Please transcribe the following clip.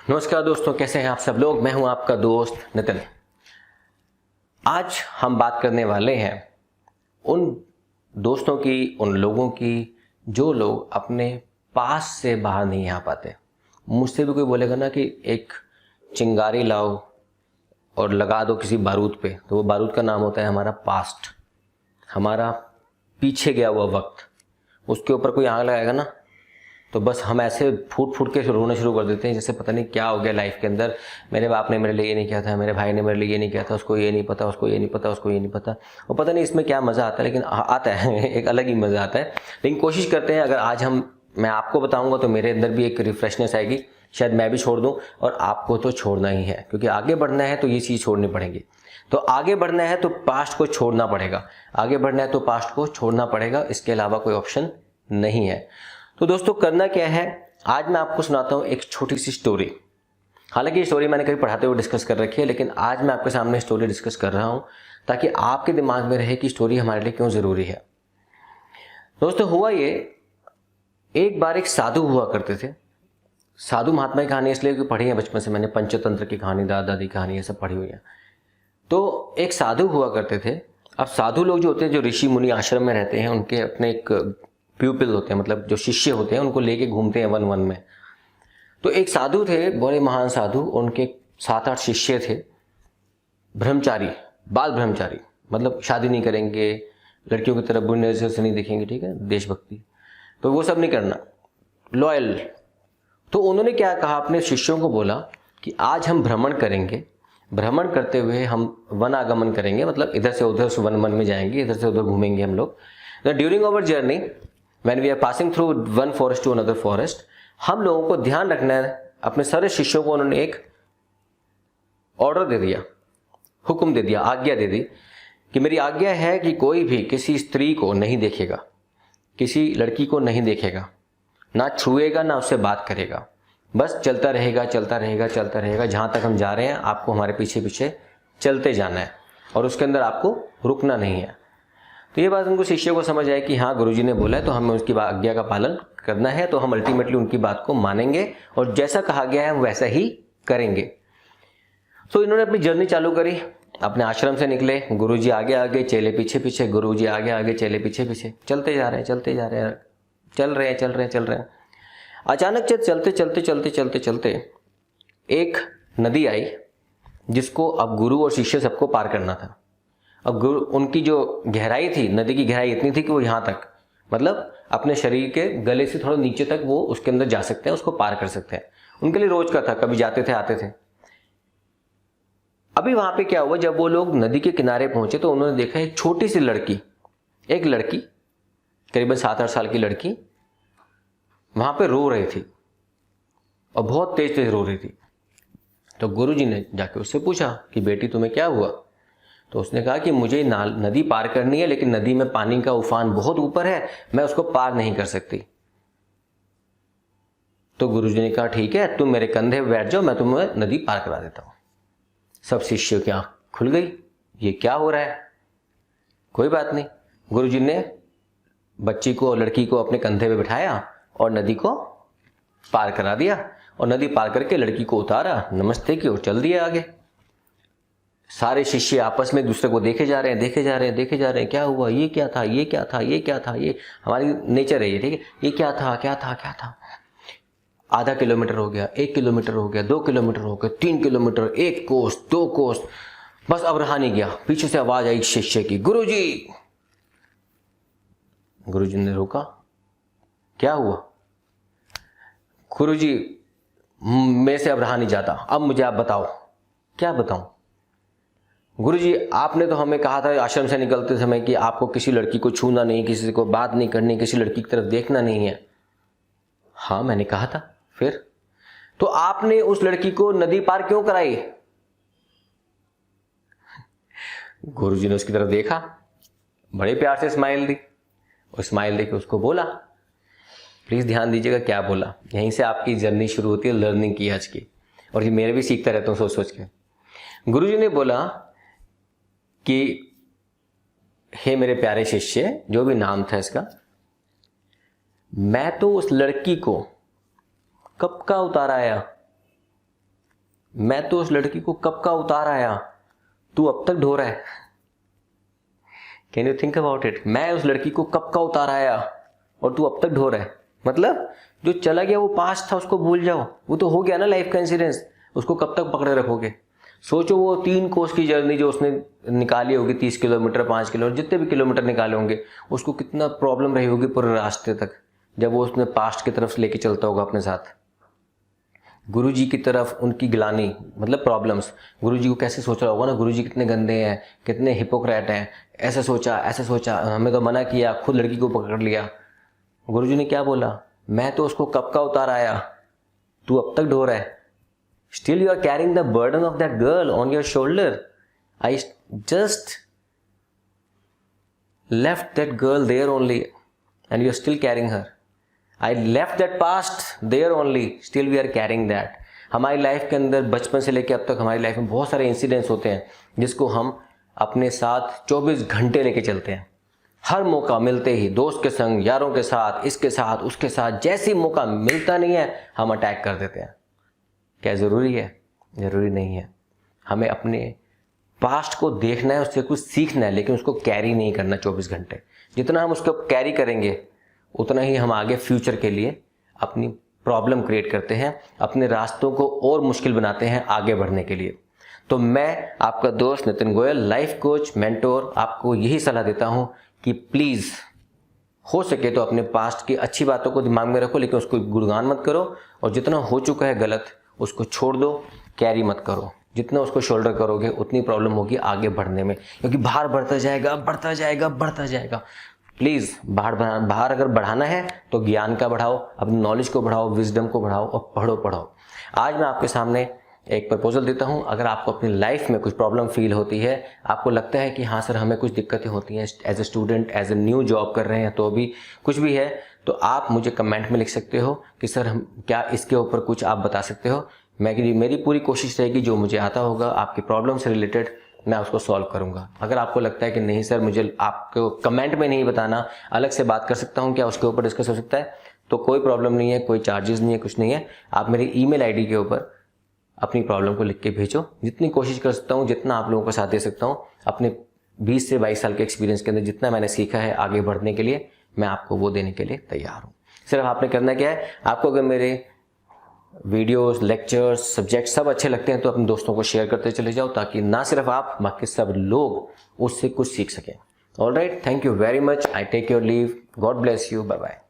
नमस्कार दोस्तों, कैसे हैं आप सब लोग। मैं हूं आपका दोस्त नितिन। आज हम बात करने वाले हैं उन दोस्तों की, उन लोगों की जो लोग अपने पास से बाहर नहीं आ पाते। मुझसे भी कोई बोलेगा ना कि एक चिंगारी लाओ और लगा दो किसी बारूद पे, तो वो बारूद का नाम होता है हमारा पास्ट, हमारा पीछे गया हुआ वक्त। उसके ऊपर कोई आग लगाएगा ना तो बस हम ऐसे फूट फूट के रोना शुरू कर देते हैं, जैसे पता नहीं क्या हो गया लाइफ के अंदर। मेरे बाप ने मेरे लिए ये नहीं किया था, मेरे भाई ने मेरे लिए ये नहीं किया था, उसको ये नहीं पता, उसको ये नहीं पता, उसको ये नहीं पता। और पता नहीं इसमें क्या मज़ा आता है, लेकिन आता है एक अलग ही मज़ा आता है। लेकिन कोशिश करते हैं, अगर आज मैं आपको बताऊंगा तो मेरे अंदर भी एक रिफ्रेशनेस आएगी, शायद मैं भी छोड़ दूं। और आपको तो छोड़ना ही है, क्योंकि आगे बढ़ना है तो ये चीज़ छोड़नी पड़ेगी। तो आगे बढ़ना है तो पास्ट को छोड़ना पड़ेगा, आगे बढ़ना है तो पास्ट को छोड़ना पड़ेगा, इसके अलावा कोई ऑप्शन नहीं है। तो दोस्तों, करना क्या है, आज मैं आपको सुनाता हूं एक छोटी सी स्टोरी। हालांकि ये स्टोरी मैंने कहीं पढ़ाते हुए डिस्कस कर रखी है, लेकिन आज मैं आपके सामने स्टोरी डिस्कस कर रहा हूं ताकि आपके दिमाग में रहे कि स्टोरी हमारे लिए क्यों जरूरी है। दोस्तों, हुआ ये, एक बार एक साधु हुआ करते थे। साधु महात्मा की कहानी इसलिए कि पढ़ी है बचपन से मैंने, पंचतंत्र की कहानी, दादा दादी की कहानी, ये सब पढ़ी हुई है। तो एक साधु हुआ करते थे। अब साधु लोग जो होते हैं, जो ऋषि मुनि आश्रम में रहते हैं, उनके अपने एक प्यूपिल होते हैं, मतलब जो शिष्य होते हैं, उनको लेके घूमते हैं वन वन में। तो एक साधु थे, बड़े महान साधु, उनके 7-8 शिष्य थे। ब्रह्मचारी, बाल ब्रह्मचारी, मतलब शादी नहीं करेंगे, लड़कियों की तरफ बुरी नजर से नहीं देखेंगे, ठीक है, देशभक्ति, तो वो सब नहीं करना, लॉयल। तो उन्होंने क्या कहा, अपने शिष्यों को बोला कि आज हम भ्रमण करेंगे, भ्रमण करते हुए हम वन आगमन करेंगे, मतलब इधर से उधर वन वन में जाएंगे, इधर से उधर घूमेंगे हम लोग। During our journey When we are passing through one forest to another forest, हम लोगों को ध्यान रखना है। अपने सारे शिष्यों को उन्होंने एक ऑर्डर दे दिया, हुक्म दे दिया, आज्ञा दे दी कि मेरी आज्ञा है कि कोई भी किसी स्त्री को नहीं देखेगा, किसी लड़की को नहीं देखेगा, ना छुएगा, ना उससे बात करेगा, बस चलता रहेगा, चलता रहेगा, चलता रहेगा। जहां तक हम जा रहे हैं आपको हमारे पीछे पीछे चलते जाना है और उसके अंदर आपको रुकना नहीं है। तो ये बात उनको शिष्य को समझ आए कि हाँ, गुरुजी ने बोला है तो हमें उसकी आज्ञा का पालन करना है, तो हम अल्टीमेटली उनकी बात को मानेंगे और जैसा कहा गया है हम वैसा ही करेंगे। तो इन्होंने अपनी जर्नी चालू करी, अपने आश्रम से निकले, गुरुजी आगे आगे, चेले पीछे पीछे, गुरुजी आगे आगे, चेले पीछे पीछे, चलते जा रहे हैं, चलते जा रहे हैं, चल रहे हैं, चल रहे हैं, चल रहे हैं। अचानक चलते चलते चलते चलते चलते एक नदी आई, जिसको अब गुरु और शिष्य सबको पार करना था। अब गुरु, उनकी जो गहराई थी, नदी की गहराई इतनी थी कि वो यहाँ तक, मतलब अपने शरीर के गले से थोड़ा नीचे तक वो उसके अंदर जा सकते हैं, उसको पार कर सकते हैं। उनके लिए रोज का था, कभी जाते थे, आते थे। अभी वहां पे क्या हुआ, जब वो लोग नदी के किनारे पहुंचे तो उन्होंने देखा एक छोटी सी लड़की, एक लड़की करीबन 7-8 साल की लड़की वहां पे रो रही थी और बहुत तेज तेज रो रही थी। तो गुरुजी ने जाके उससे पूछा कि बेटी तुम्हें क्या हुआ। तो उसने कहा कि मुझे नदी पार करनी है, लेकिन नदी में पानी का उफान बहुत ऊपर है, मैं उसको पार नहीं कर सकती। तो गुरुजी ने कहा ठीक है, तुम मेरे कंधे पे बैठ जाओ, मैं तुम्हें नदी पार करा देता हूं। सब शिष्यों की आंख खुल गई, ये क्या हो रहा है। कोई बात नहीं, गुरुजी ने बच्ची को, लड़की को अपने कंधे पे बिठाया और नदी को पार करा दिया, और नदी पार करके लड़की को उतारा, नमस्ते की और चल दिया आगे। सारे शिष्य आपस में दूसरे को देखे जा रहे हैं, देखे जा रहे हैं, देखे जा रहे हैं, क्या हुआ, ये क्या था, ये क्या था, ये क्या था, ये हमारी नेचर है ये, ठीक है, ये क्या था, क्या था, क्या था। आधा किलोमीटर हो गया, 1 किलोमीटर हो गया, 2 किलोमीटर हो गया, 3 किलोमीटर, 1 कोस, 2 कोस, बस अब रहा नहीं गया। पीछे से आवाज आई शिष्य की, गुरुजी। गुरुजी ने रोका, क्या हुआ। गुरुजी, मेरे से अब रहा नहीं जाता, अब मुझे आप बताओ। क्या बताऊं गुरुजी, आपने तो हमें कहा था आश्रम से निकलते समय कि आपको किसी लड़की को छूना नहीं, किसी को बात नहीं करनी, किसी लड़की की तरफ देखना नहीं है। हाँ, मैंने कहा था। फिर तो आपने उस लड़की को नदी पार क्यों कराई। गुरुजी ने उसकी तरफ देखा, बड़े प्यार से स्माइल दी, और स्माइल देके उसको बोला, प्लीज ध्यान दीजिएगा क्या बोला, यहीं से आपकी जर्नी शुरू होती है लर्निंग की आज की, और ये मेरे भी सीखता रहता हूं सोच सोच के। गुरुजी ने बोला कि हे मेरे प्यारे शिष्य, जो भी नाम था इसका, मैं तो उस लड़की को कब का उतार आया, मैं तो उस लड़की को कब का उतार आया, तू अब तक ढो रहा है। Can you think about it? मैं उस लड़की को कब का उतार आया और तू अब तक ढो रहा है। मतलब जो चला गया वो पास्ट था, उसको भूल जाओ, वो तो हो गया ना लाइफ का इंसिडेंस, उसको कब तक पकड़े रखोगे। सोचो वो 3 कोस की जर्नी जो उसने निकाली होगी, 30 किलोमीटर, 5 किलोमीटर, जितने भी किलोमीटर निकाले होंगे, उसको कितना प्रॉब्लम रही होगी पूरे रास्ते तक, जब वो उसने पास्ट की तरफ लेके चलता होगा अपने साथ। गुरुजी की तरफ उनकी गिलानी मतलब प्रॉब्लम्स, गुरुजी को कैसे सोच रहा होगा ना, गुरुजी कितने गंदे हैं, कितने हिपोक्रेट हैं, ऐसा सोचा, हमें तो मना किया, खुद लड़की को पकड़ लिया। गुरुजी ने क्या बोला, मैं तो उसको कब का उतार आया, तू अब तक ढो रहा है। Still you are carrying the burden of that girl on your shoulder. I just left that girl there only and you are still carrying her. I left that past there only, still we are carrying that. हमारी life के अंदर बचपन से लेकर अब तक हमारी life में बहुत सारे इंसिडेंट्स होते हैं जिसको हम अपने साथ 24 घंटे लेके चलते हैं। हर मौका मिलते ही दोस्त के संग, यारों के साथ, इसके साथ, उसके साथ, जैसे मौका मिलता नहीं है हम अटैक कर देते हैं। क्या ज़रूरी है? ज़रूरी नहीं है। हमें अपने पास्ट को देखना है, उससे कुछ सीखना है, लेकिन उसको कैरी नहीं करना 24 घंटे। जितना हम उसको कैरी करेंगे उतना ही हम आगे फ्यूचर के लिए अपनी प्रॉब्लम क्रिएट करते हैं, अपने रास्तों को और मुश्किल बनाते हैं आगे बढ़ने के लिए। तो मैं आपका दोस्त Nitin Goyal, life coach, mentor, आपको यही सलाह देता हूं कि प्लीज़ हो सके तो अपने पास्ट की अच्छी बातों को दिमाग में रखो, लेकिन उसको गुणगान मत करो, और जितना हो चुका है गलत उसको छोड़ दो, कैरी मत करो। जितना उसको शोल्डर करोगे उतनी प्रॉब्लम होगी आगे बढ़ने में, क्योंकि भार बढ़ता जाएगा। प्लीज़ भार अगर बढ़ाना है तो ज्ञान का बढ़ाओ, अपनी नॉलेज को बढ़ाओ, विजडम को बढ़ाओ और पढ़ो। आज मैं आपके सामने एक प्रपोजल देता हूं। अगर आपको अपनी लाइफ में कुछ प्रॉब्लम फील होती है, आपको लगता है कि हाँ सर हमें कुछ दिक्कतें होती हैं, as a student, as a new job कर रहे हैं, तो अभी कुछ भी है, तो आप मुझे कमेंट में लिख सकते हो कि सर हम क्या इसके ऊपर कुछ आप बता सकते हो। मेरी पूरी कोशिश रहेगी, जो मुझे आता होगा आपकी प्रॉब्लम से रिलेटेड मैं उसको सॉल्व करूंगा। अगर आपको लगता है कि नहीं सर मुझे आपको कमेंट में नहीं बताना, अलग से बात कर सकता हूं, क्या उसके ऊपर डिस्कस हो सकता है, तो कोई प्रॉब्लम नहीं है, कोई चार्जेस नहीं है, कुछ नहीं है। आप मेरी ईमेल आईडी के ऊपर अपनी प्रॉब्लम को लिख के भेजो। जितनी कोशिश कर सकता हूँ, जितना आप लोगों का साथ दे सकता हूँ, अपने 20 से 22 साल के एक्सपीरियंस के अंदर जितना मैंने सीखा है आगे बढ़ने के लिए, मैं आपको वो देने के लिए तैयार हूँ। सिर्फ आपने करना क्या है, आपको अगर मेरे वीडियोस, लेक्चर्स, सब्जेक्ट सब अच्छे लगते हैं तो अपने दोस्तों को शेयर करते चले जाओ, ताकि ना सिर्फ आप बाकी सब लोग उससे कुछ सीख सकें। Alright, thank you very much. I take your leave. God bless you. Bye bye.